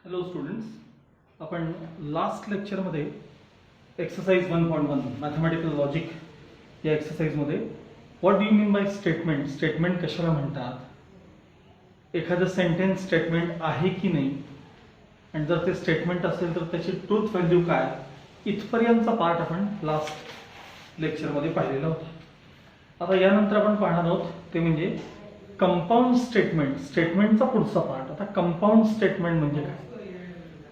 Hello students, आपण last लेक्चरमध्ये exercise 1.1 mathematical logic या एक्सरसाइजमध्ये what do you mean by statement, statement कशाला म्हणतात, एखादं सेंटेन्स स्टेटमेंट आहे की नाही, आणि जर ते स्टेटमेंट असेल तर त्याची ट्रूथ व्हॅल्यू काय, इथपर्यंतचा पार्ट आपण लास्ट लेक्चरमध्ये पाहिलेला होता. आता यानंतर आपण पाहणार आहोत ते म्हणजे कंपाऊंड स्टेटमेंट, स्टेटमेंटचा पुढचा पार्ट. आता कंपाऊंड स्टेटमेंट म्हणजे काय,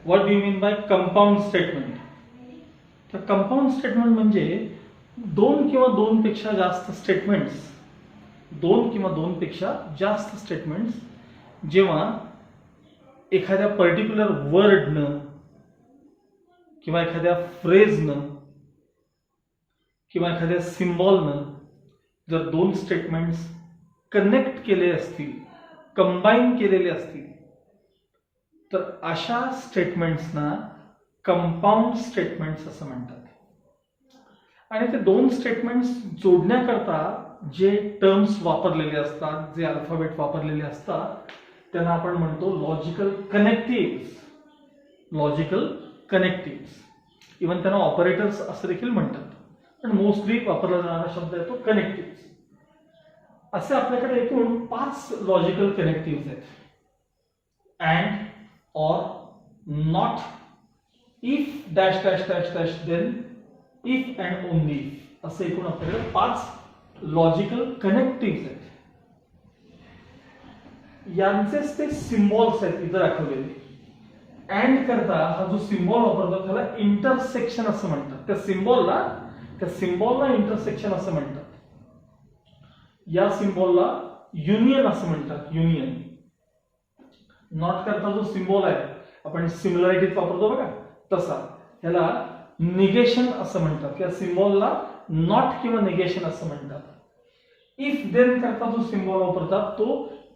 what do you mean bye compound statement. तर कंपाऊंड स्टेटमेंट म्हणजे दोन किंवा दोनपेक्षा जास्त स्टेटमेंट्स जेव्हा एखाद्या पर्टिक्युलर वर्डनं किंवा एखाद्या फ्रेजनं किंवा एखाद्या सिम्बॉलनं जर दोन स्टेटमेंट्स कनेक्ट केले असतील, कंबाईन केलेले असतील, तर अशा स्टेटमेंट्सना कंपाऊंड स्टेटमेंट्स असं म्हणतात. आणि ते दोन स्टेटमेंट्स जोडण्याकरता जे टर्म्स वापरलेले असतात, जे अल्फाबेट वापरलेले असतात, त्यांना आपण म्हणतो logical connectives. Logical connectives, even त्यांना ऑपरेटर्स असं देखील म्हणतात, पण मोस्टली वापरला जाणारा शब्द आहे तो कनेक्टिव्स. असे आपल्याकडे एकूण 5 लॉजिकल कनेक्टिव्स आहेत. And, or, not, if, dash dash dash dash, then, if and only if, असे एकूण आपल्याकडे 5 लॉजिकल कनेक्टिव्स आहेत. यांचेच ते सिम्बॉल्स आहेत इथं दाखवलेले. अँड करता हा जो सिम्बॉल वापरतात त्याला इंटरसेक्शन असं म्हणतात. त्या सिम्बॉलला इंटरसेक्शन असं म्हणतात. या सिम्बॉलला युनियन असं म्हणतात, युनियन. नॉट करता जो सिम्बॉल आहे आपण सिमिलॅरिटीत वापरतो बघा, तसा ह्याला निगेशन असं म्हणतात. या सिम्बॉलला नॉट किंवा निगेशन असं म्हणतात. इफ देन करता जो सिम्बॉल वापरतात तो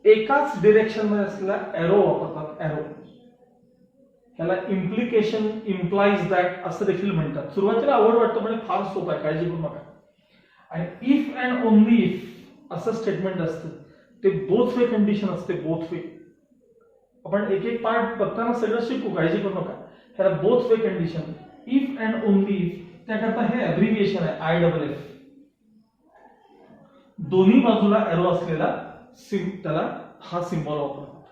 एकाच डिरेक्शन मध्ये असलेला एरो वापरतात, एरो. ह्याला इम्प्लिकेशन, इम्प्लाइज दॅट असं देखील म्हणतात. सुरुवातीला आवड वाटतं म्हणजे फार सोपं आहे, काळजी करू नका. आणि इफ अँड ओनली इफ असं स्टेटमेंट असतं, ते बोथ वे कंडिशन असते, बोथ वे. आपण एक एक पार्ट बघताना सगळं शिकू, काळजी करू नका. ह्याला both way condition, if and only if, त्याकरता हे अब्रिव्हिएशन आहे IFF. दोन्ही बाजूला एरो असलेला त्याला हा सिम्बॉल वापरतात.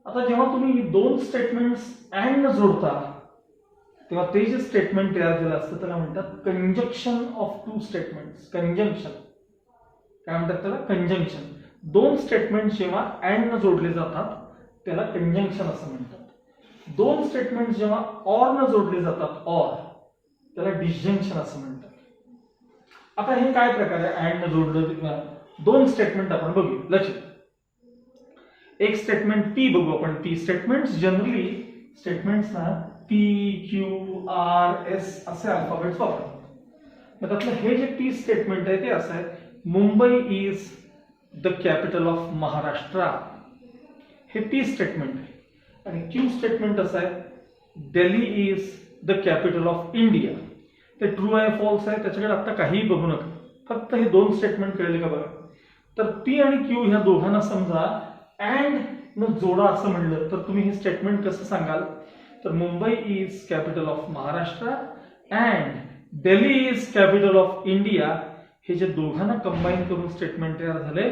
आता जेव्हा तुम्ही दोन स्टेटमेंट्स अँड जोडता तेव्हा ते जे स्टेटमेंट तयार झालं असतं त्याला म्हणतात conjunction of two statements. Conjunction काय म्हणतात त्याला, कंजंक्शन. दोन स्टेटमेंट जेव्हा अँड न जोडले जातात त्याला कंजंक्शन असं म्हणतात. दोन स्टेटमेंट जेव्हा ऑर न जोडले जातात, ऑर, त्याला डिसजंक्शन असं म्हणतात. आता हे काय प्रकार आहे अँड न जोडलं दोन स्टेटमेंट आपण बघू. लक्षात, एक स्टेटमेंट पी बघू आपण. पी स्टेटमेंट्स जनरली स्टेटमेंट्सना P, Q, R, S असे अल्फाबेट्स वापरतात. मग त्यातलं हे जे पी स्टेटमेंट आहे ते असं आहे, Mumbai is the capital of Maharashtra. हे पी स्टेटमेंट आहे. आणि क्यू स्टेटमेंट असं आहे, Delhi is the capital of India. ते ट्रू आहे, फॉल्स आहे, त्याच्याकडे आता काहीही बघू नका, फक्त हे दोन स्टेटमेंट कळले का बघा. तर पी आणि क्यू ह्या दोघांना समजा अँड न जोडा असं म्हणलं तर तुम्ही हे स्टेटमेंट कसं सांगाल, तर Mumbai is capital of Maharashtra and Delhi is capital of India, हे जे दोघांना कंबाईन करून स्टेटमेंट तयार झाले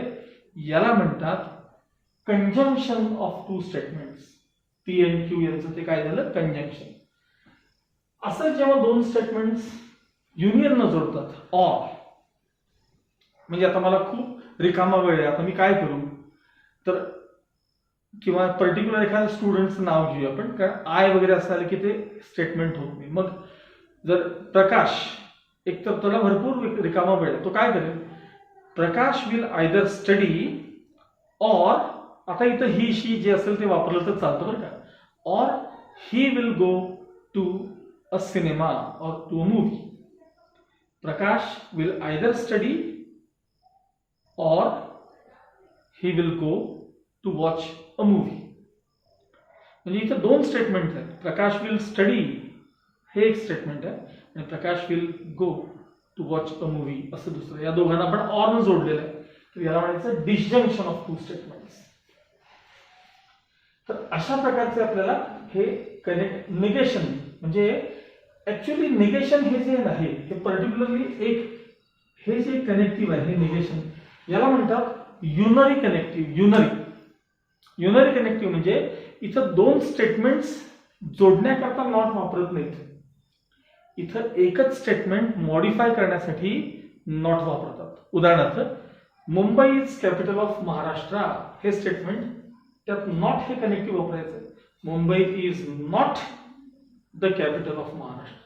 याला म्हणतात conjunction of two statements. P and Q यांचं ते काय झालं, कंजंक्शन. असं जेव्हा दोन स्टेटमेंट्स युनियन न जोडतात, ऑर, म्हणजे आता मला खूप रिकामा वेळ आहे, आता मी काय करू, तर किंवा पर्टिक्युलर एखाद्या स्टुडंटचं नाव घेऊया आपण, कारण आय वगैरे असं आलं की ते स्टेटमेंट होत नाही. मग जर प्रकाश, एक तर त्याला भरपूर रिकामा वेळ आहे, तो काय करेल, प्रकाश विल आयदर स्टडी ऑर, आता इथं ही शी जे असेल ते वापरलं तर चालतं बरं का, or he will go to a cinema or to a movie. Prakash will either study or he will go to watch a movie. म्हणजे इथं दोन स्टेटमेंट आहेत. प्रकाश विल स्टडी हे एक स्टेटमेंट आहे आणि Prakash will go to watch a movie असं दुसरं. या दोघांना आपण ऑर न जोडलेलं आहे, तर याला म्हणायचं डिसजंक्शन ऑफ टू स्टेटमेंट्स. तर अशा प्रकारचे आपल्याला हे निगेशन म्हणजे ऍक्च्युअली निगेशन हे जे आहे हे पर्टिक्युलरली एक हे जे कनेक्टिव्ह आहे हे निगेशन याला म्हणतात युनरी कनेक्टिव्ह. युनरी कनेक्टिव्ह म्हणजे इथं दोन स्टेटमेंट्स जोडण्याकरता नॉट वापरत नाहीत. इथं एकच स्टेटमेंट मॉडिफाय करण्यासाठी नॉट वापरतात. उदाहरणार्थ Mumbai is capital of Maharashtra हे स्टेटमेंट त्यात नॉट हे कनेक्टिव्ह वापरायचं. Mumbai is not the capital of Maharashtra.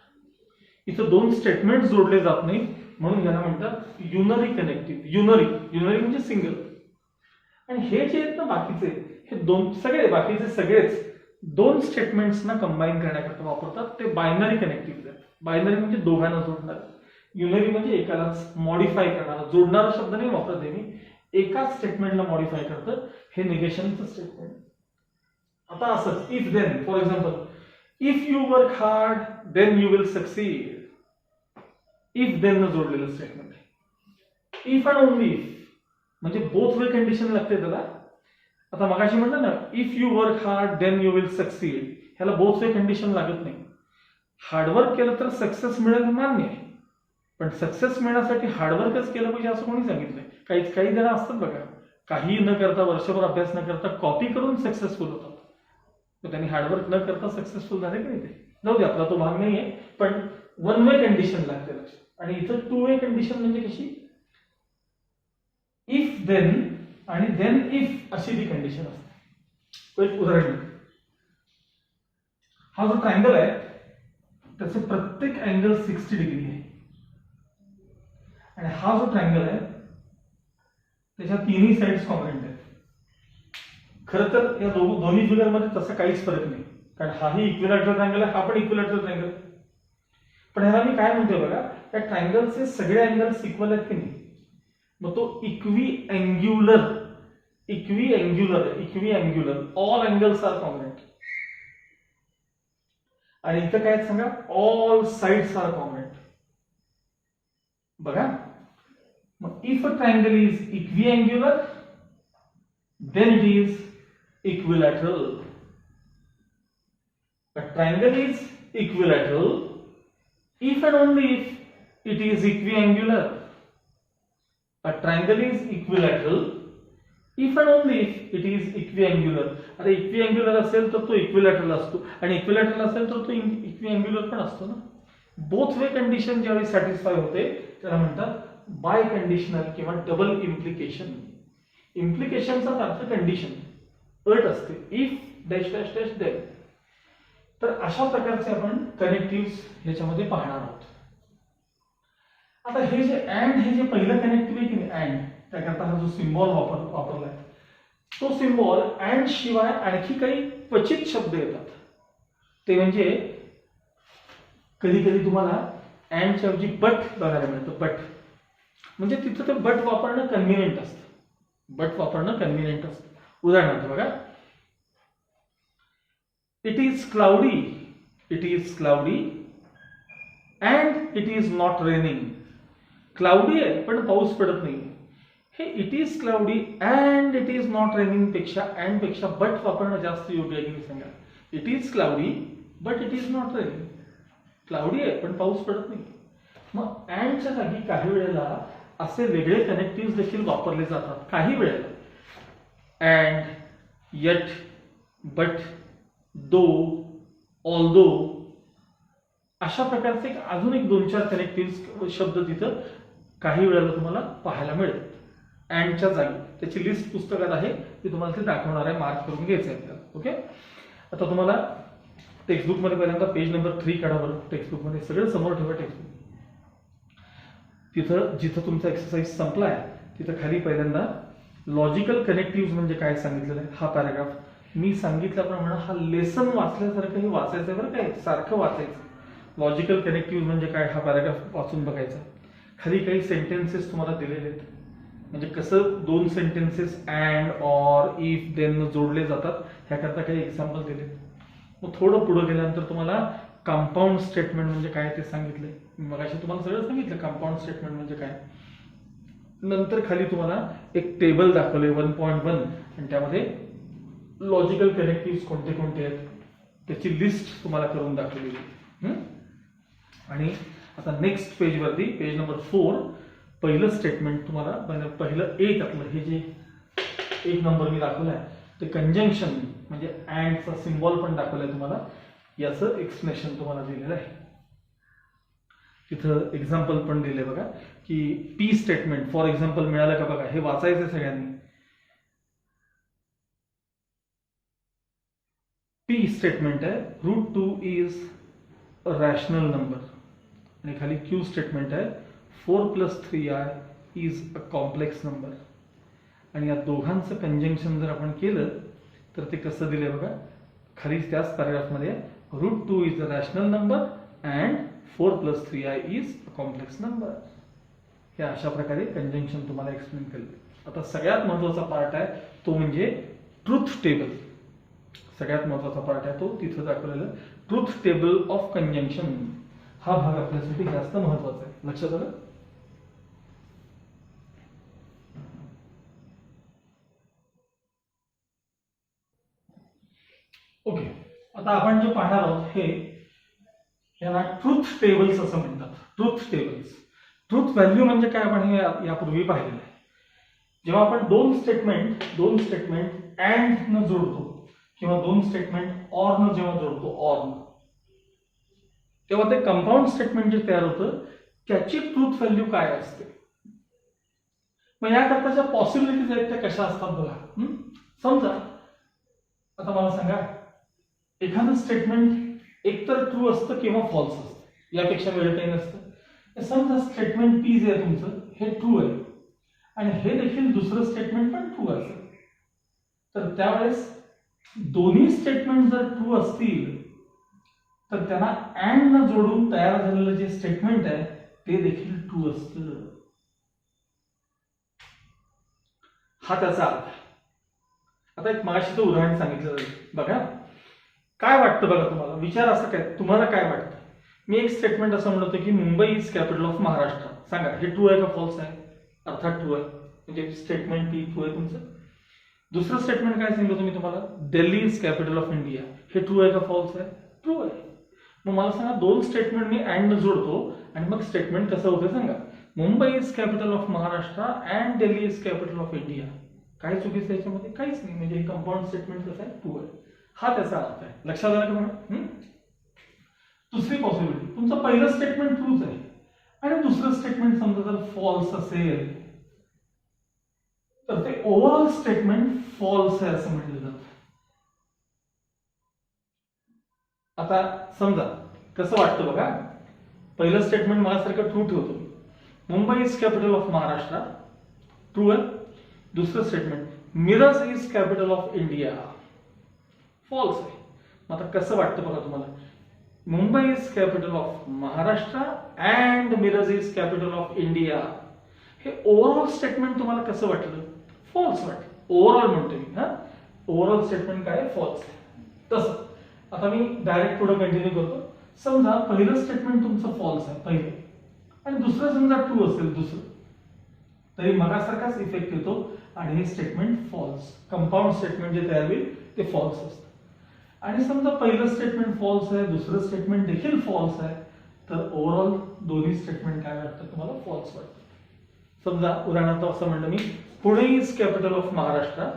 इथं दोन स्टेटमेंट जोडले जात नाही म्हणून याला म्हणतात युनरी कनेक्टिव्ह. युनरी म्हणजे सिंगल. आणि हे जे आहेत ना बाकीचे हे बाकीचे सगळेच दोन स्टेटमेंट्सना कंबाईन करण्याकरता वापरतात. ते बायनरी कनेक्टिव्ह आहेत. बायनरी म्हणजे दोघांना जोडणार. युनरी म्हणजे एकालाच मॉडिफाय करणारा. जोडणारा शब्द नाही वापरत आहे मी. एकाच स्टेटमेंटला मॉडिफाय करतं हे निगेशनचं स्टेटमेंट. आता असंच if then for example if you work hard then you will succeed. If then न जोडलेलं स्टेटमेंट आहे. इफ अँड ओनली इफ म्हणजे बोथ वे कंडिशन लागते त्याला. आता मगाशी म्हणलं ना if you work hard then you will succeed ह्याला बोथ वे कंडिशन लागत नाही. हार्डवर्क केलं तर सक्सेस मिळेल मान्य आहे पण सक्सेस मिळण्यासाठी हार्डवर्कच केलं पाहिजे असं कोणी सांगितलंय. काही जण असतात बघा काही न करता वर्षभर अभ्यास न करता कॉपी करून सक्सेसफुल होतात. तर त्यांनी हार्डवर्क न करता सक्सेसफुल झाले की नाही ते जाऊ दे आपला तो भाग नाहीये. पण वन वे कंडिशन लागते लक्षात. आणि इथं टू वे कंडिशन म्हणजे कशी इफ देन आणि देन इफ अशी ती कंडिशन असते. एक उदाहरण हा जो ट्रायंगल आहे त्याचे प्रत्येक अँगल 60 डिग्री आहे आणि हा जो ट्रायंगल आहे त्याच्या तिन्ही साइड्स कॉन्ग्रुएंट आहेत. खरं तर या दोन्ही फिगरमध्ये तसं काहीच फरक नाही कारण हाही इक्विलॅटरल ट्रायंगल आहे हा पण इक्विलॅटरल ट्रायंगल. पण ह्याला मी काय म्हणतोय बघा या ट्रायंगलचे सगळे अँगल्स इक्वल आहेत की नाही. मग तो equiangular all angles are congruent. आणि इथं काय सांगा ऑल साइड्स आर कॉन्ग्रुएंट. बघा मग if a triangle is equiangular then it is equilateral. A triangle is equilateral if and only if it is equiangular. A triangle is equilateral if and only if it is equiangular. अरे इक्विअँग्युलर असेल तर तो equilateral असतो आणि equilateral असेल तर तो इक्विअँग्युलर पण असतो ना. बोथ वे कंडिशन ज्यावेळी सॅटिस्फाय होते त्याला म्हणतात बाय कंडिशनल किंवा डबल इम्प्लिकेशन. इम्प्लिकेशनचा अर्थ कंडिशन अट असते if dash dash dash then. तर अशा प्रकारचे आपण कनेक्टिव्ह ह्याच्यामध्ये पाहणार आहोत. आता हे जे अँड हे जे पहिलं कनेक्टिव्ह आहे की नाही अँड त्याकरता हा जो सिम्बॉल वापरलाय तो सिम्बॉल अँड शिवाय आणखी काही क्वचित शब्द येतात. ते म्हणजे कधी कधी तुम्हाला अँडच्या ऐवजी बट बघायला मिळतं. बट म्हणजे तिथं ते बट वापरणं कन्व्हिनियंट असतं. उदाहरणार्थ बघा it is cloudy and it is not raining. Cloudy आहे पण पाऊस पडत नाही. हे it is cloudy and it is not raining पेक्षा अँड पेक्षा बट वापरणं जास्त योग्य आहे की सांगा. It is cloudy but it is not raining. Cloudy आहे पण पाऊस पडत नाही. मग अँडच्या जागी काही वेळेला असे वेगळे कनेक्टिव्ह देखील वापरले जातात. काही वेळेला and, yet, but, though, although अशा प्रकारचे अजून एक 2-4 कनेक्टिव्ह शब्द तिथं काही वेळेला तुम्हाला पाहायला मिळेल. अँडच्या जागी त्याची लिस्ट पुस्तकात आहे ती तुम्हाला ते दाखवणार आहे. मार्क करून घ्यायचं आहे आपल्याला. ओके. आता तुम्हाला टेक्स्टबुकमध्ये पहिल्यांदा पेज नंबर 3 काढा बरं. टेक्स्टबुकमध्ये सगळं समोर ठेवा. टेक्स्टबुक तिथं जिथं तुमचा एक्सरसाइज संपला आहे तिथं खाली पहिल्यांदा लॉजिकल कनेक्टिव्ह म्हणजे काय सांगितलेलं आहे हा पॅराग्राफ मी सांगितल्याप्रमाणे हा लेसन वाचल्यासारखं हे वाचायचं बरं काय सारखं वाचायचं. लॉजिकल कनेक्टिव्ह म्हणजे काय हा पॅराग्राफ वाचून बघायचा. खाली काही सेंटेन्सेस तुम्हाला दिलेले आहेत म्हणजे कसं 2 sentences and or if then जोडले जातात ह्याकरता काही एक्झाम्पल दिले. मग थोडं पुढे गेल्यानंतर तुम्हाला कंपाऊंड स्टेटमेंट म्हणजे काय ते सांगितलंय. मगाशी तुम्हाला सगळं सांगितलं कंपाऊंड स्टेटमेंट म्हणजे काय. नंतर खाली तुम्हाला एक टेबल दाखवलंय 1.1 आणि त्यामध्ये लॉजिकल कनेक्टिव्ह कोणते कोणते आहेत त्याची लिस्ट तुम्हाला करून दाखवलेली आहे. आणि आता नेक्स्ट पेजवरती पेज नंबर 4 पहिलं स्टेटमेंट तुम्हाला पहिलं एक आपलं हे जे एक नंबर मी दाखवला आहे ते कंजंक्शन म्हणजे अँडचा सिम्बॉल पण दाखवलाय तुम्हाला, याचं एक्सप्लेनेशन तुम्हाला दिलेलं आहे. तिथं एक्झाम्पल पण दिले बघा की पी स्टेटमेंट फॉर एक्झाम्पल मिळालं का बघा, हे वाचायचं सगळ्यांनी. पी स्टेटमेंट आहे √2 इज अ रॅशनल नंबर आणि खाली क्यू स्टेटमेंट आहे 4 + 3i is a complex number. आणि या दोघांचं कंजंक्शन जर आपण केलं तर ते कसं दिलंय बघा, खाली त्याच पॅराग्राफमध्ये √2 is a rational number and 4 + 3i is a complex number. हे अशा प्रकारे कंजंक्शन तुम्हाला एक्सप्लेन केलं. आता सगळ्यात महत्वाचा पार्ट आहे तो म्हणजे ट्रुथ टेबल. सगळ्यात महत्वाचा पार्ट आहे तो तिथं दाखवलेलं ट्रुथ टेबल ऑफ कंजंक्शन. हा भाग आपल्यासाठी जास्त महत्वाचा आहे, लक्षात आलं. ओके, आता आपण जे पाहणार आहोत हे याला ट्रुथ टेबल्स असं म्हणतात. ट्रुथ टेबल्स, ट्रुथ व्हॅल्यू म्हणजे काय आपण हे यापूर्वी पाहिलेलं आहे. जेव्हा आपण दोन स्टेटमेंट अँड न जोडतो किंवा दोन स्टेटमेंट ऑर न जेव्हा जोडतो ऑर न, तेव्हा ते कंपाऊंड स्टेटमेंट जे तयार होतं त्याची ट्रुथ व्हॅल्यू काय असते. मग याकरता ज्या पॉसिबिलिटीज आहेत त्या कशा असतात बघा. समजा आता मला सांगा एखादं स्टेटमेंट एकतर ट्रू असतं किंवा फॉल्स असतं, यापेक्षा वेळ काही नसतं. समजा स्टेटमेंट पी जे आहे तुमचं हे ट्रू आहे आणि हे देखील दुसरं स्टेटमेंट पण ट्रू असेल, तर त्यावेळेस दोन्ही स्टेटमेंट जर ट्रू असतील तर त्यांना अँड न जोडून तयार झालेलं जे स्टेटमेंट आहे ते देखील ट्रू असतं. हा त्याचा अर्थ. आता एक मागाशी उदाहरण सांगितलं बघा. काय वाटतं बघा तुम्हाला, विचार असं काय, तुम्हाला काय वाटतं. मी एक स्टेटमेंट असं म्हणतो की Mumbai is capital of Maharashtra. सांगा हे ट्रू आहे का फॉल्स आहे. अर्थात ट्रू आहे, म्हणजे स्टेटमेंट पी ट्रू आहे तुमचं. दुसरं स्टेटमेंट काय सांगितलं तुम्ही तुम्हाला, Delhi is capital of India. हे ट्रू आहे का फॉल्स आहे. ट्रू आहे. मग मला सांगा दोन स्टेटमेंट मी अँड जोडतो आणि मग स्टेटमेंट कसं होतं सांगा. Mumbai is capital of Maharashtra and Delhi is capital of India. काय चुकीचं याच्यामध्ये, काहीच नाही. म्हणजे हे कंपाऊंड स्टेटमेंट कसं आहे, ट्रू आहे. हा त्याचा अर्थ आहे. लक्षात आलं का म्हणून. दुसरी पॉसिबिलिटी, तुमचं पहिलं स्टेटमेंट ट्रूच आहे आणि दुसरं स्टेटमेंट समजा जर फॉल्स असेल तर ते ओव्हरऑल स्टेटमेंट फॉल्स आहे असं म्हटलं जातं. आता समजा कसं वाटतं बघा, पहिलं स्टेटमेंट माझ्यासारखं ट्रू ठेवतो, Mumbai is capital of Maharashtra, true आहे. दुसरं statement Miraj is capital of India, false आहे. आता कसं वाटतं बघा तुम्हाला, Mumbai is capital of Maharashtra and Miraj is capital of India. हे ओव्हरऑल स्टेटमेंट तुम्हाला कसं वाटलं, फॉल्स वाटलं. ओव्हरऑल म्हणतो मी, ओव्हरऑल स्टेटमेंट काय, फॉल्स आहे. तसं आता मी डायरेक्ट पुढे कंटिन्यू करतो. समजा पहिलं स्टेटमेंट तुमचं फॉल्स आहे पहिलं, आणि दुसरं समजा ट्रू असेल दुसरं, तरी मगासारखाच इफेक्ट येतो आणि हे स्टेटमेंट फॉल्स, कंपाऊंड स्टेटमेंट जे तयार होईल ते फॉल्स असतं. आणि समजा पहिलं स्टेटमेंट फॉल्स आहे, दुसरं स्टेटमेंट देखील फॉल्स आहे, तर ओव्हरऑल दोन्ही स्टेटमेंट काय वाटतं तुम्हाला, फॉल्स वाटतं. समजा उदाहरणार्थ असं म्हणलं मी, Pune is capital of Maharashtra,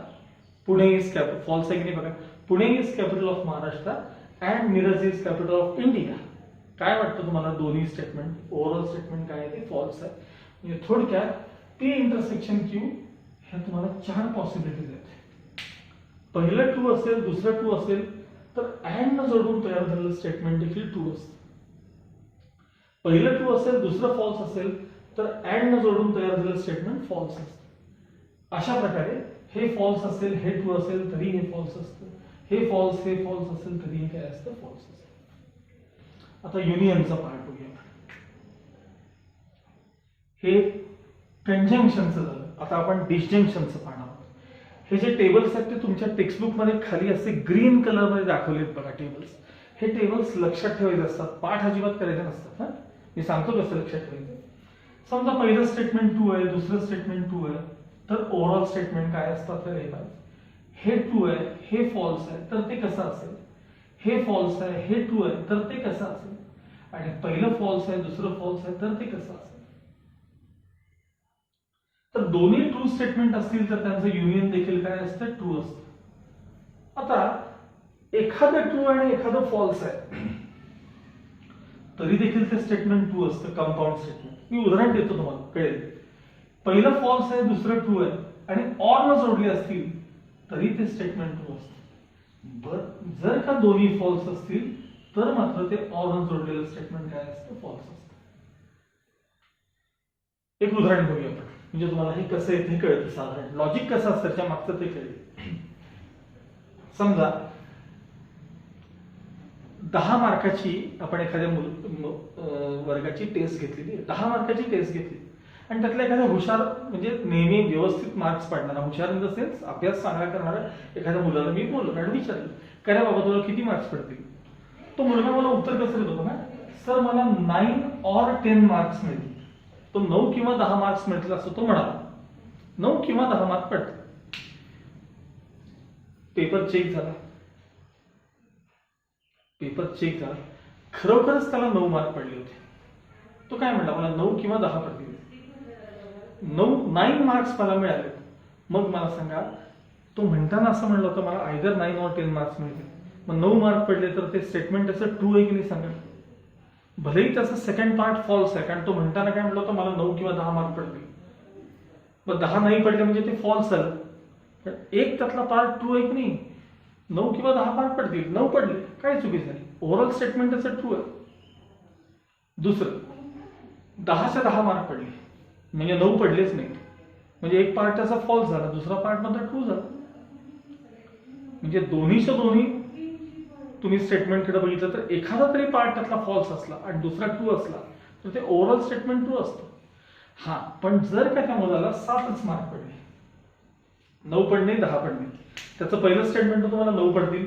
Pune is capital, false आहे की नाही बघा. Pune is capital of Maharashtra and Miraj is capital of India. काय वाटतं तुम्हाला, दोन्ही स्टेटमेंट ओव्हरऑल स्टेटमेंट काय आहे ते फॉल्स आहे. म्हणजे थोडक्यात पी इंटरसेक्शन क्यू ह्या तुम्हाला 4 पॉसिबिलिटीज आहेत. पहिलं ट्रू असेल, दुसरं ट्रू असेल तर अँड न जोडून तयार झालेलं स्टेटमेंट देखील ट्रू असतं. पहिलं ट्रू असेल, दुसरं फॉल्स असेल तर अँड न जोडून तयार झालेलं स्टेटमेंट फॉल्स असतं. अशा प्रकारे हे फॉल्स असेल, हे ट्रू असेल तरी हे फॉल्स असतं, हे फॉल्स असेल तरी हे काय असतं, फॉल्स असतं. आता युनियनचा पार्ट बघूया. हे कंजंक्शनचं झालं. आता आपण डिस्जंक्शनचं पाहणार आहोत. हे जे टेबल्स आहेत ते तुमच्या टेक्स्टबुक मध्ये खाली असे ग्रीन कलर मध्ये दाखवलेत बघा टेबल्स. हे टेबल्स लक्षात ठेवायचे असतात, पाठ अजिबात करायचे नसतात. मी सांगतो कसं लक्षात ठेवायचं. समजा पहिलं स्टेटमेंट ट्रू आहे, दुसरं स्टेटमेंट ट्रू आहे, तर ओव्हरऑल स्टेटमेंट काय असतात तर हे हे ट्रू आहे, हे फॉल्स आहे, तर ते कसं असेल? हे फॉल्स आहे, हे ट्रू आहे, तर ते कसं असेल? आणि पहिलं फॉल्स आहे, दुसरं फॉल्स आहे, तर ते कसं असेल? तर दोन्ही ट्रू स्टेटमेंट असतील तर त्यांचं युनियन देखील काय असतं? ट्रू असतं. आता एखादं ट्रू आणि एखादं फॉल्स आहे तरी देखील ते स्टेटमेंट ट्रू असतं, कंपाऊंड स्टेटमेंट. मी उदाहरण देतो तुम्हाला, कळेल. पहिलं फॉल्स आहे, दुसरं ट्रू आहे आणि ऑर न जोडले असतील तरी ते स्टेटमेंट ट्रू असतं. जर का दोन्ही फॉल्स असतील तर मात्र ते ऑर न जोडलेलं स्टेटमेंट काय असतं? फॉल्स असतं. एक उदाहरण बघूया आपण, म्हणजे तुम्हाला हे कसं येते कळतं, साधारण लॉजिक कसं असतं त्याच्या मागचं ते कळेल. समजा 10 मार्काची आपण एखाद्या वर्गाची टेस्ट घेतलेली आहे, 10 मार्काची टेस्ट घेतली आणि त्यातल्या एखाद्या हुशार, म्हणजे नेहमी व्यवस्थित मार्क्स पाडणारा, हुशार इन द सेन्स अभ्यास चांगला करणारा एखाद्या मुलाला मी बोललो आणि विचारलं, काय रे बाबा तुला किती मार्क्स पडतील? तो मुलगा मला उत्तर कसं देतो ना, सर मला 9 or 10 मार्क्स मिळतील. तो 9 किंवा 10 मार्क्स मिळतील असं तो म्हणाला. 9 किंवा 10 मार्क पडतील. पेपर चेक झाला, पेपर चेक झाला, खरोखरच त्याला 9 मार्क पडले होते. तो काय म्हणला, मला 9 किंवा 10 पडतील. 9 मार्क्स मला मिळाले. मग मला सांगा, तो म्हणताना असं म्हणलं होतं मला आयदर 9 or 10 मार्क्स मिळतील. मग 9 मार्क पडले तर ते स्टेटमेंट त्याचं ट्रू आहे की नाही सांगा? भलेही त्याचा सेकंड पार्ट फॉल्स आहे, कारण तो म्हणताना काय म्हणलं होतं मला 9 किंवा 10 मार्क पडतील. मग 10 नाही पडले म्हणजे ते फॉल्स झालं. पण एक त्यातला पार्ट ट्रू आहे की नाही? 9 किंवा 10 मार्क पडतील, 9 पडले, काय चुकी झाली? ओव्हरऑल स्टेटमेंट त्याचं ट्रू आहे. दुसरं, 10च्या 10 मार्क पडले म्हणजे 9 पडलेच नाही, म्हणजे एक पार्ट त्याचा फॉल्स झाला, दुसरा पार्ट मात्र ट्रू झाला. म्हणजे दोन्हीच्या दोन्ही तुम्ही स्टेटमेंटकडे बघितलं तर एखादा तरी पार्ट त्यातला फॉल्स असला आणि दुसरा ट्रू असला तर ते ओव्हरऑल स्टेटमेंट ट्रू असतं. हा, पण जर का त्या मुलाला 7च मार्क पडले, 9 पडणे 10 पडणे, त्याचं पहिलं स्टेटमेंट तुम्हाला 9 पडतील,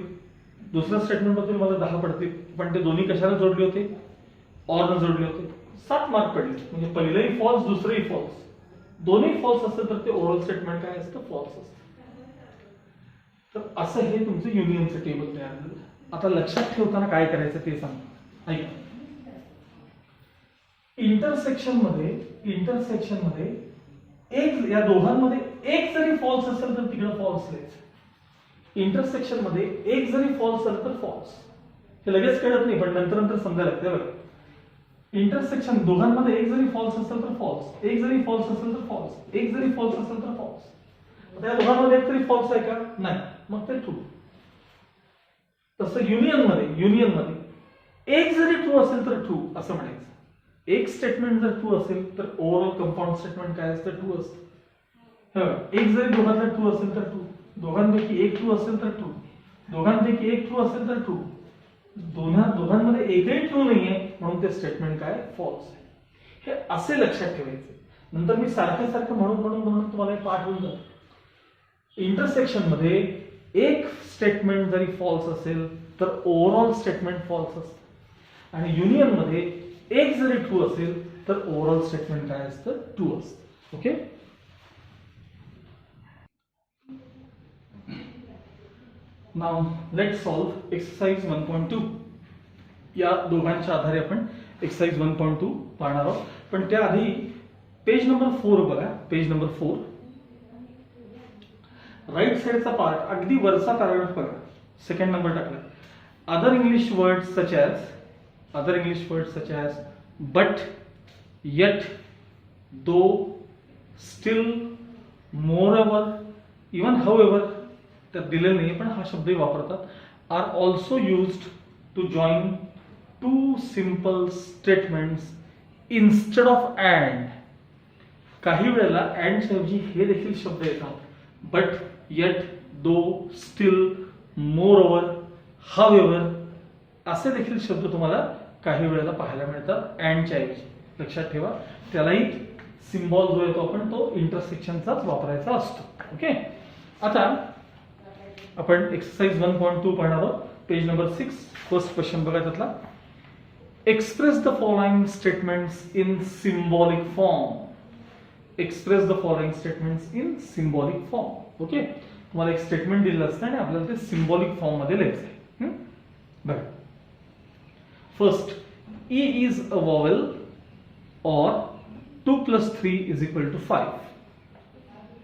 दुसरं स्टेटमेंट होतं मला 10 पडतील, पण ते दोन्ही कशाला जोडले होते? ऑर न जोडले होते. 7 मार्क पडले, म्हणजे पहिलंही फॉल्स दुसरंही फॉल्स, दोन्ही फॉल्स असेल तर ते ओव्हरऑल स्टेटमेंट काय असतं? फॉल्स असतं. तर असं हे तुमचं युनियनचं टेबल तयार झालं. आता लक्षात ठेवताना काय करायचं ते सांगतो, ऐका. इंटरसेक्शन मध्ये एक, या दोघांमध्ये एक जरी फॉल्स असेल तर तिकडे फॉल्स लिहायचं. इंटरसेक्शन मध्ये एक जरी फॉल्स असेल तर फॉल्स. हे लगेच कळत नाही पण नंतर नंतर समजायला लागते बघा. इंटरसेक्शन दोघांमध्ये एक जरी फॉल्स असेल तर फॉल्स, एक जरी फॉल्स असेल तर फॉल्स, एक जरी फॉल्स असेल तर फॉल्स. आता या दोघांमध्ये एक तरी फॉल्स आहे का? नाही, मग ते ट्रू. तसं युनियनमध्ये एक जरी ट्रू असेल तर ट्रू असं म्हणायचं. एक स्टेटमेंट जर ट्रू असेल तर ओव्हरऑल कंपाऊंड स्टेटमेंट काय असतं? ट्रू असतं. एक जरी दोघांना ट्रू असेल तर ट्रू, दोघांपैकी एक ट्रू असेल तर ट्रू, दोघांपैकी एक ट्रू असेल तर ट्रू, दोघांमध्ये एकही ट्रू नाहीये म्हणून ते स्टेटमेंट काय? फॉल्स आहे. हे असे लक्षात ठेवायचे. नंतर मी सारखं म्हणून तुम्हाला पाठ होऊन जातो. इंटरसेक्शन मध्ये एक स्टेटमेंट जरी फॉल्स असेल तर ओव्हरऑल स्टेटमेंट फॉल्स असतं आणि युनियन मध्ये एक जरी ट्रू असेल तर ओव्हरऑल स्टेटमेंट काय असतं? ट्रू असतं. Okay. Now let's solve exercise 1.2. या दोघांच्या आधारे आपण एक्सरसाइज 1.2 पाहणार आहोत. पण त्याआधी पेज नंबर 4 बघा. पेज नंबर 4 राईट साइडचा पार्ट, अगदी वरचा पॅराग्राफ बघा, सेकंड नंबर टाकला. Other English words such as but, yet, though, still, moreover, even however त्यात दिलेलं नाही पण हा शब्द वापरतात. Are also used to join two simple statements instead of and. काही वेळेला अँडच्या ऐवजी हे देखील शब्द येतात. But, yet, though, still, moreover, however असे देखील शब्द तुम्हाला काही वेळेला पाहायला मिळतात अँडच्या ऐवजी. लक्षात ठेवा, त्यालाही सिम्बॉल जो येतो आपण तो इंटरसेक्शनचाच वापरायचा असतो. ओके. आता आपण एक्सरसाइज 1.2 पाहणार आहोत. पेज नंबर 6 फर्स्ट क्वेश्चन बघा त्यातला. Express the following statements in symbolic form. Express the following statements in symbolic form. Okay. तुम्हाला एक स्टेटमेंट दिलेलं असतं आणि आपल्याला ते सिम्बॉलिक फॉर्म मध्ये लिहायचं आहे. बघा, first, E is a vowel और 2 + 3 = 5.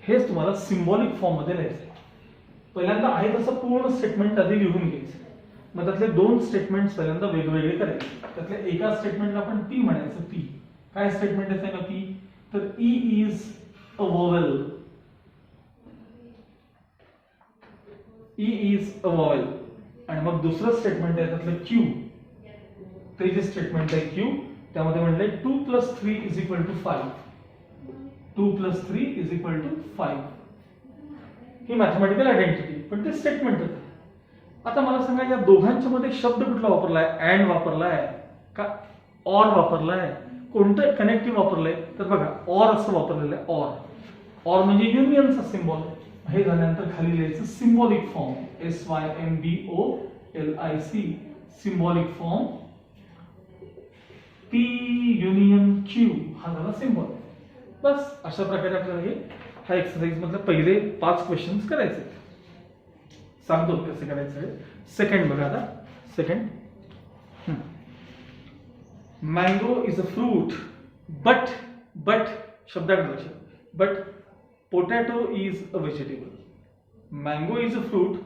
हेच तुम्हाला सिम्बॉलिक फॉर्म मध्ये लिहायचं आहे. पहिल्यांदा आहे तसं पूर्ण स्टेटमेंट आधी लिहून घ्यायचं. मग त्यातले 2 स्टेटमेंट्स पहिल्यांदा वेगवेगळे करायचे. त्यातल्या एका स्टेटमेंटला आपण पी म्हणायचं. पी काय स्टेटमेंट आहे ना पी, तर E is a vowel, E is a vowel. आणि मग दुसरं स्टेटमेंट आहे त्यातलं क्यू, ते जे स्टेटमेंट आहे क्यू, त्यामध्ये म्हणलंय 2 + 3 = 5. 2 + 3 = 5. ही मॅथमॅटिकल आयडेंटिटी, पण ते स्टेटमेंट होतं. आता मला सांगा, या दोघांच्या मध्ये शब्द कुठला वापरलाय? अँड वापरलाय का ऑर वापरलाय? कोणतं कनेक्टिव्ह वापरलंय? तर बघा, ऑर असं वापरलेलं आहे. ऑर म्हणजे युनियनचा सिम्बॉल. हे झाल्यानंतर खाली लिहायचं symbolic form, SYMBOLIC, symbolic form P union Q, हा झाला सिम्बॉल. बस अशा प्रकारे आपल्याला हा एक्सरसाइज मधले पहिले 5 क्वेश्चन्स करायचे. सांगतो कसे करायचं आहे. सेकंड बघा आता. Second, mango is a fruit but शब्दाकडे लक्ष, but potato is a vegetable. Mango is a fruit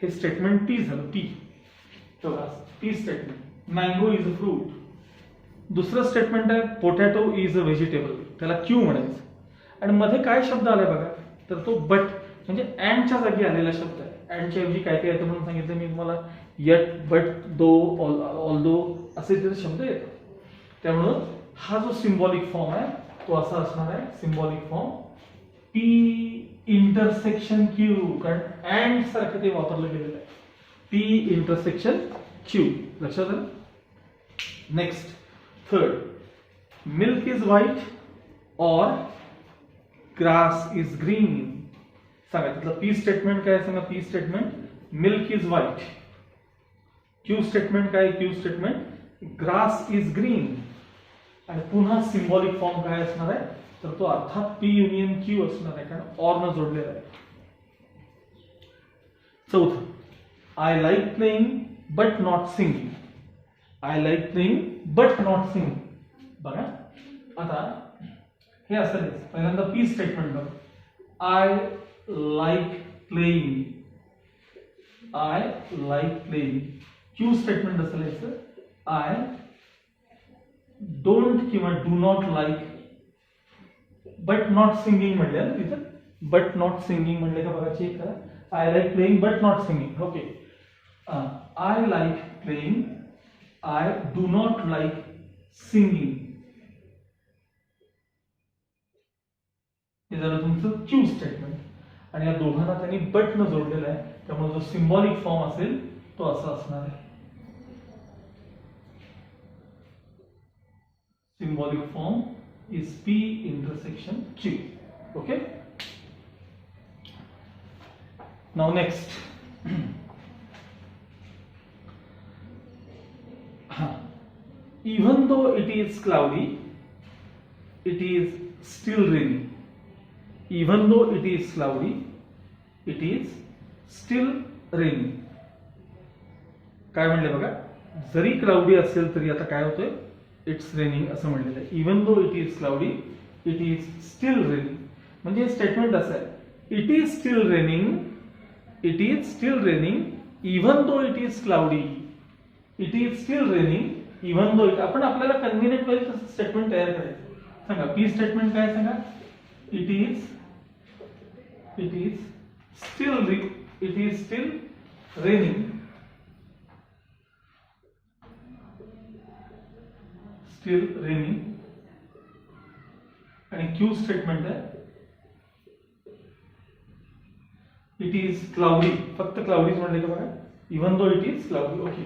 हे स्टेटमेंट पी झालं. P statement, mango is a fruit. दुसरं स्टेटमेंट आहे पोटॅटो इज अ व्हेजिटेबल, त्याला क्यू म्हणायचं. आणि मध्ये काय शब्द आलाय बघा, तर तो बट म्हणजे अँडच्या जागी आलेला शब्द आहे. अँडच्या ऐवजी काय काय येतं म्हणून सांगितलं मी तुम्हाला. येट, बट, दो, ऑल्दो असे तिथे शब्द येतात. त्यामुळं हा जो सिम्बॉलिक फॉर्म आहे तो असा असणार आहे. Symbolic form P intersection Q, कारण अँड सारखं ते वापरलं गेलेलं आहे. P intersection Q. लक्षात आलं? Next, third, milk is white और ग्रास इज ग्रीन. सांगा तिथलं पी स्टेटमेंट काय? सांगा P statement, milk is white. Q statement काय? Q statement, grass is green. आणि पुन्हा सिम्बॉलिक फॉर्म काय असणार आहे? तर तो अर्थात पी युनियन क्यू असणार आहे, कारण ऑर न जोडलेला आहे. चौथं, I like playing but not singing. I like playing but not singing. बघा आता हे असं पहिल्यांदा पी स्टेटमेंट बघा. I like playing, I like playing. Q statement असं लिहायचं, आय डोंट किंवा do not like but not singing म्हणले ना तिथं. बट नॉट सिंगिंग म्हणले का बघा, चेक करा. I like playing but not singing. Okay, I like playing, I do not like singing. हे झालं तुमचं क्यू स्टेटमेंट. आणि या दोघांना त्यांनी बट न जोडलेला आहे, त्यामुळे जो सिम्बॉलिक फॉर्म असेल तो असा असणार आहे. Symbolic form is P intersection Q. Okay? Now next. Even though it is cloudy, it is still raining. Even though it is cloudy, it is still raining. काय म्हणले बघा, जरी क्लाउडी असेल तरी आता काय होतंय, इट्स रेनिंग असं म्हणलेलं आहे. Even though it is cloudy, it is still raining. म्हणजे स्टेटमेंट असं आहे, it is still raining, it is still raining even though it is cloudy. It is still raining even though it. आपण आपल्याला convenient होईल तसं statement तयार करायचं. सांगा पी स्टेटमेंट काय? सांगा it is still raining, still raining. आणि क्यू स्टेटमेंट आहे इट इज क्लाउडी. फक्त क्लाउडीच म्हणले का बघा, even though it is cloudy. Okay,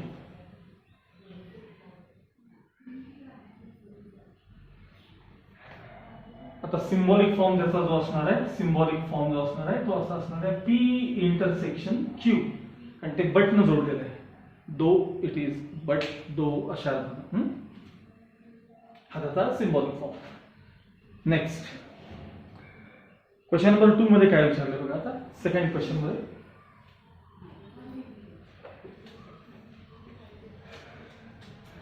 आता सिम्बॉलिक फॉर्म त्याचा जो असणार आहे, सिम्बॉलिक फॉर्म जो असणार आहे तो असा असणार आहे पी इंटरसेक्शन क्यू. आणि ते बट न जोडलेलं आहे. दो इट इज बट, दो अशा अर्थानं. हा त्याचा symbolic form. Next question number 2 मध्ये काय विचारलं बघा. आता सेकंड क्वेश्चन मध्ये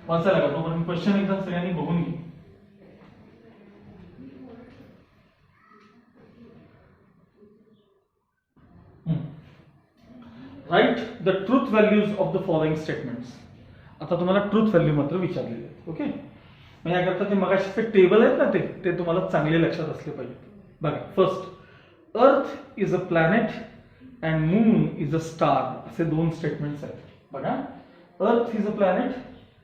वाचायला का तोपर्यंत क्वेश्चन एकदा सगळ्यांनी बघून घे. Write the truth values of the following statements. आता तुम्हाला ट्रूथ व्हॅल्यू मात्र विचारलेले आहेत. ओके, मग याकरता ते मगाशी टेबल आहेत ना ते तुम्हाला चांगले लक्षात असले पाहिजे. बघा, first earth is a planet and moon is a star असे दोन स्टेटमेंट्स आहेत. बघा, earth is a planet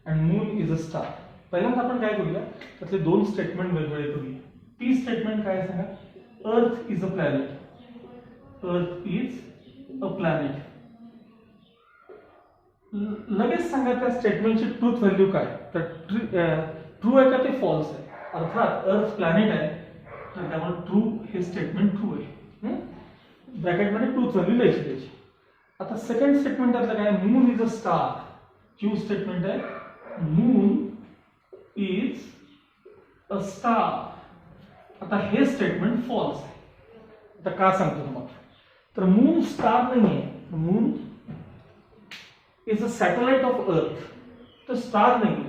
and moon is a star. पहिल्यांदा आपण काय करूया, त्यातले दोन स्टेटमेंट वेगवेगळे करूया. पी स्टेटमेंट काय सांगा, earth is a planet. Earth is a planet. लगेच सांगा त्या स्टेटमेंटची ट्रूथ व्हॅल्यू काय, तर ट्रू आहे का ते फॉल्स आहे. अर्थात अर्थ प्लॅनेट आहे तर त्यामुळे ट्रू हे स्टेटमेंट ट्रू आहे. ब्रॅकेटमध्ये ट्रूथ व्हॅल्यू लिहायची त्याची. आता सेकंड स्टेटमेंट त्यातलं काय, moon is a star. Q statement आहे, मून इज अ स्टार. आता हे स्टेटमेंट फॉल्स आहे. आता का सांगतो तुम्हाला, तर मून स्टार नाही आहे. Moon is a satellite of earth. तर स्टार नाही.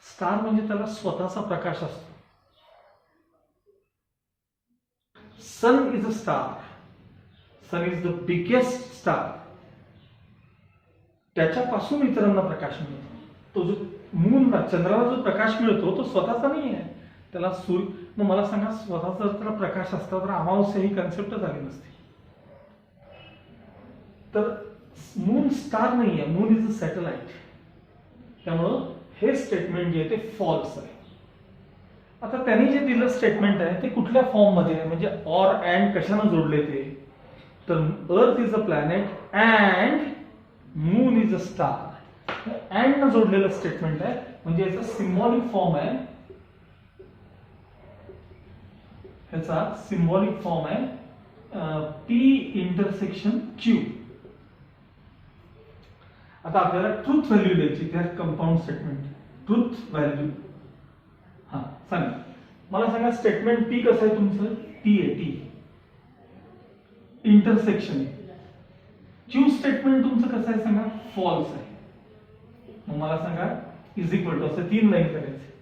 स्टार म्हणजे त्याला स्वतःचा प्रकाश असतो. Sun is a star. Sun is the biggest star. त्याच्यापासून इतरांना प्रकाश मिळतो. तो जो मूनला, चंद्राला जो प्रकाश मिळतो तो स्वतःचा नाही आहे, त्याला सूर्य. मग मला सांगा, स्वतःचा जर त्याला प्रकाश असता तर अमावस्या ही कन्सेप्टच आली नसती. तर मून स्टार नाही आहे, मून इज अ सॅटेलाइट. त्यामुळं हे स्टेटमेंट जे आहे ते फॉल्स आहे. आता त्यांनी जे दिलं स्टेटमेंट आहे ते कुठल्या फॉर्म मध्ये आहे, म्हणजे ऑर अँड कशानं जोडले ते, तर earth is a planet and moon is a star. And न जोडलेलं स्टेटमेंट आहे, म्हणजे याचा सिम्बॉलिक फॉर्म आहे. ह्याचा सिम्बॉलिक फॉर्म आहे पी इंटरसेक्शन क्यू. आता आपल्याला ट्रूथ व्हॅल्यू द्यायची त्या कंपाऊंड स्टेटमेंट. ट्रूथ व्हॅल्यू हा सांगा, मला सांगा स्टेटमेंट पी कसं आहे तुमचं, टी आहे. T intersection. क्यू स्टेटमेंट तुमचं कसं आहे सांगा, फॉल्स आहे. मग मला सांगा इज इक्वल टू असं 3 लाईन करायचे.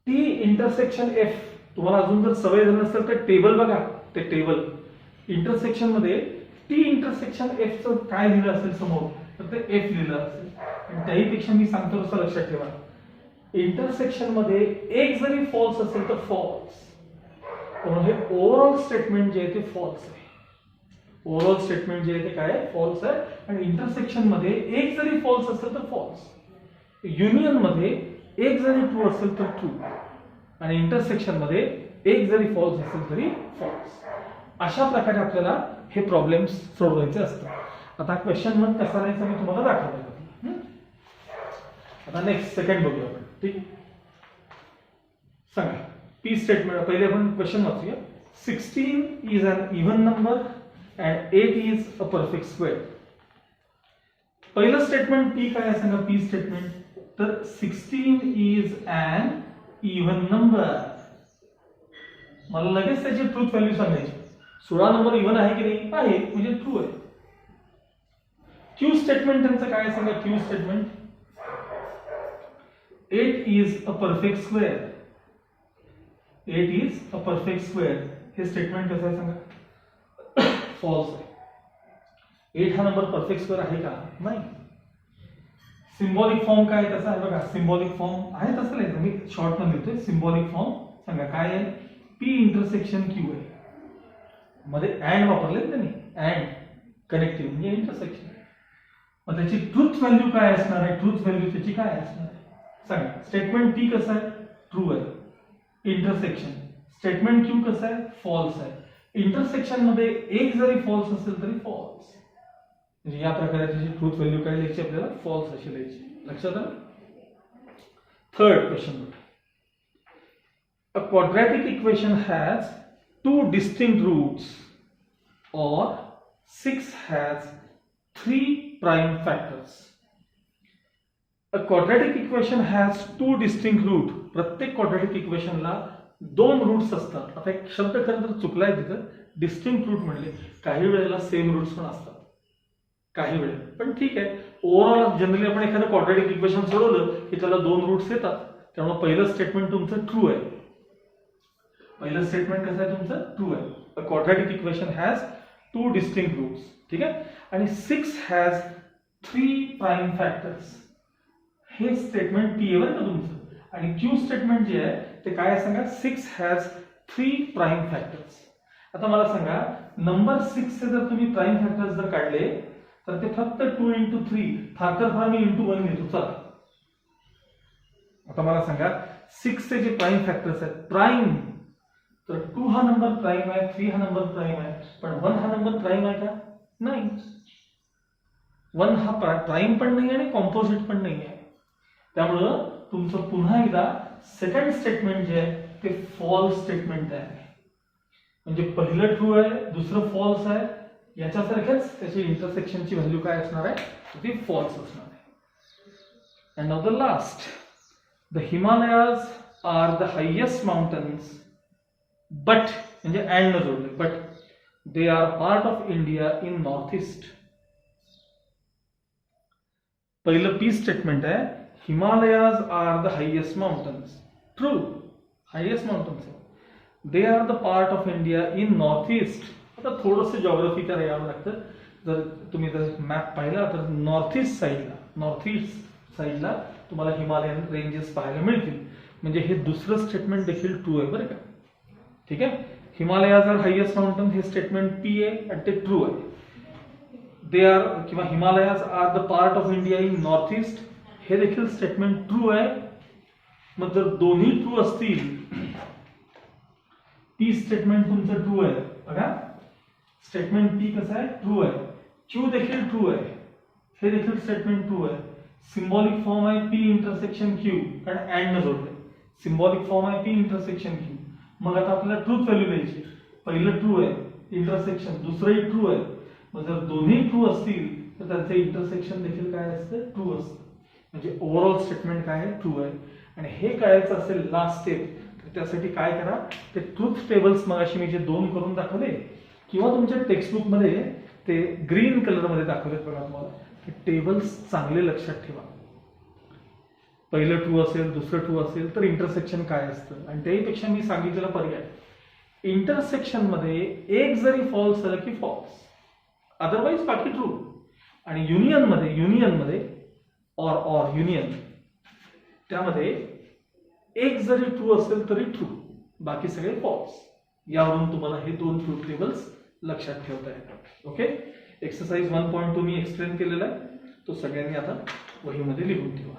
T intersection F. तुम्हाला अजून जर सवय झाली नसेल तर टेबल बघा, ते टेबल इंटरसेक्शन मध्ये टी इंटरसेक्शन एफ चं काय लिहिलं असेल समोर, तर ते एफ लिहिलं असेल. आणि त्याहीपेक्षा मी सांगतो तसं लक्षात ठेवा, इंटरसेक्शन मध्ये एक जरी फॉल्स असेल तर फॉल्स. म्हणून हे ओव्हरऑल स्टेटमेंट जे आहे ते फॉल्स आहे. ओव्हरऑल स्टेटमेंट जे आहे ते काय, फॉल्स आहे. आणि इंटरसेक्शन मध्ये एक जरी फॉल्स असेल तर फॉल्स. युनियन मध्ये एक जरी ट्रू असेल तर ट्रू, आणि इंटरसेक्शन मध्ये एक जरी फॉल्स असेल तरी फॉल्स. अशा प्रकारे आपल्याला हे प्रॉब्लेम्स सोडवायचे असतात. आता क्वेश्चन मग कसा लिहायचा मी तुम्हाला दाखवतो. आता नेक्स्ट सेकंड बघूया आपण. ठीक, सांगा पी स्टेटमेंट. पहिले आपण क्वेश्चन वाचूया. 16 is an even number and 8 is a perfect square. पहिलं स्टेटमेंट पी काय आहे सांगा, पी स्टेटमेंट. तर 16 इज अन इव्हन नंबर. मला लगेच त्याची ट्रूथ व्हॅल्यू सांगायची. 16 नंबर इव्हन आहे की नाही, आहे, म्हणजे ट्रू आहे. क्यू स्टेटमेंट त्यांचं काय सांगा, Q statement 8 is a perfect square. 8 is a perfect square हे स्टेटमेंट कसं आहे सांगा, फॉल्स आहे. 8 हा नंबर परफेक्ट स्क्वेअर आहे का, नाही. सिम्बॉलिक फॉर्म काय त्याचा आहे बघा, सिम्बॉलिक फॉर्म आहे तसं लिहायचं, मी शॉर्ट मध्ये लिहितोय. सिम्बॉलिक फॉर्म सांगा काय आहे, पी इंटरसेक्शन क्यू आहे. मध्ये अँड वापरले त्यांनी, अँड कनेक्टिव्ह म्हणजे इंटरसेक्शन. मग त्याची ट्रूथ व्हॅल्यू काय असणार आहे, ट्रूथ व्हॅल्यू त्याची काय असणार आहे सांगा. स्टेटमेंट पी कसं आहे, ट्रू आहे. इंटरसेक्शन स्टेटमेंट क्यू कसं आहे, फॉल्स आहे. इंटरसेक्शन मध्ये एक जरी फॉल्स असेल तरी फॉल्स. म्हणजे या प्रकारे त्याची ट्रूथ व्हॅल्यू काय लिहायची आपल्याला, फॉल्स अशी लिहायची. लक्षात आलं. Third question. A quadratic equation has 2 distinct roots or 6 has 3 prime factors. A quadratic equation has 2 distinct roots. प्रत्येक quadratic equation ला 2 रूट्स असतात. आता एक शब्द खरं तर चुकलाय तिथं, डिस्टिंक्ट रूट म्हणले, काही वेळेला सेम रूट्स पण असतात काही वेळेला, पण ठीक आहे. ओव्हरऑल जनरली आपण एखादं क्वाड्रॅटिक इक्वेशन सोडवलं की त्याला 2 रूट्स येतात, त्यामुळे पहिलं स्टेटमेंट तुमचं ट्रू आहे. पहिलं स्टेटमेंट कसं आहे तुमचं? ट्रू आहे. A quadratic equation has 2 distinct roots. ठीक आहे. आणि 6 हॅज 3 प्राईम फॅक्टर्स. हे स्टेटमेंट पी आहे बरं का तुमचं. आणि क्यू स्टेटमेंट जे आहे ते काय आहे सांगा? 6 हॅज 3 प्राईम फॅक्टर्स. आता मला सांगा, नंबर 6 चे जर तुम्ही प्राईम फॅक्टर्स जर काढले तर ते फक्त 2 into 3, फार तर फार मी into 1 घेतो. चला आता मला सांगा, 6 चे जे प्राईम फॅक्टर्स आहेत प्राईम, तर 2 हा नंबर प्राईम आहे, 3 हा नंबर प्राईम आहे, पण 1 हा नंबर प्राईम आहे का? नाही. 1 हा प्राईम पण नाही आणि कॉम्पोजिट पण नाही आहे. त्यामुळं तुमचं पुन्हा एकदा सेकंड स्टेटमेंट जे आहे ते फॉल्स स्टेटमेंट आहे. म्हणजे पहिलं ट्रू आहे, दुसरं फॉल्स आहे. याच्यासारख्याच त्याची इंटरसेक्शनची व्हॅल्यू काय असणार आहे? ती फॉल्स असणार आहे. And now the last, the Himalayas are the highest mountains but, म्हणजे अँड न जोडले, but they are part of India in north east. पहिलं पी स्टेटमेंट आहे, Himalayas are the highest mountains. True, highest mountains आहे. They are the part of India in north east. आता थोडंसं geography त्याला यावं लागतं. जर तुम्ही जर मॅप पाहिला तर नॉर्थ ईस्ट साईडला तुम्हाला हिमालयन रेंजेस पाहायला मिळतील. म्हणजे हे दुसरं स्टेटमेंट देखील ट्रू आहे बरं का. ठीक आहे. हिमालयाज आर हायेस्ट माउंटन हे स्टेटमेंट पी आहे आणि ते ट्रू आहे. दे आर किंवा Himalayas are the part of India in north east हे देखील स्टेटमेंट ट्रू आहे. मग जर दोन्ही ट्रू असतील, पी स्टेटमेंट तुमचं ट्रू आहे बघा. स्टेटमेंट पी कसं आहे? ट्रू आहे. क्यू देखील ट्रू आहे, हे देखील स्टेटमेंट ट्रू आहे. सिम्बॉलिक फॉर्म आहे पी इंटरसेक्शन क्यू, कारण अँड न जोडले. सिम्बॉलिक फॉर्म आहे पी इंटरसेक्शन क्यू. मग आता आपल्याला ट्रूथ व्हॅल्यू द्यायची. पहिलं ट्रू आहे इंटरसेक्शन, दुसरंही ट्रू आहे. मग जर दोन्ही ट्रू असतील तर त्यांचं इंटरसेक्शन देखील काय असतं? ट्रू असतं. म्हणजे ओव्हरऑल स्टेटमेंट काय आहे? ट्रू आहे. आणि हे कळायचं असेल लास्ट स्टेप, तर त्यासाठी काय करा, ते ट्रूथ टेबल्स मगाशी मी जे 2 करून दाखवले किंवा तुमच्या टेक्स्टबुक मध्ये ते ग्रीन कलर मध्ये दाखवलेत बघा तुम्हाला, हे टेबल्स चांगले लक्षात ठेवा. पहिलं ट्रू असेल, दुसरं ट्रू असेल तर इंटरसेक्शन काय असतं. आणि त्याहीपेक्षा मी सांगितलेला पर्याय, इंटरसेक्शन मध्ये एक जरी फॉल्स झालं की फॉल्स, अदरवाईज बाकी ट्रू. आणि युनियन मध्ये ऑर युनियन, त्यामध्ये एक जरी ट्रू असेल तरी ट्रू, बाकी सगळे फॉल्स. यावरून तुम्हाला हे 2 ट्रूथ टेबल्स लक्षात ठेवता येतात. ओके. एक्सरसाइज 1.2 मी एक्सप्लेन केलेला आहे, तो सगळ्यांनी आता वहीमध्ये लिहून ठेवा.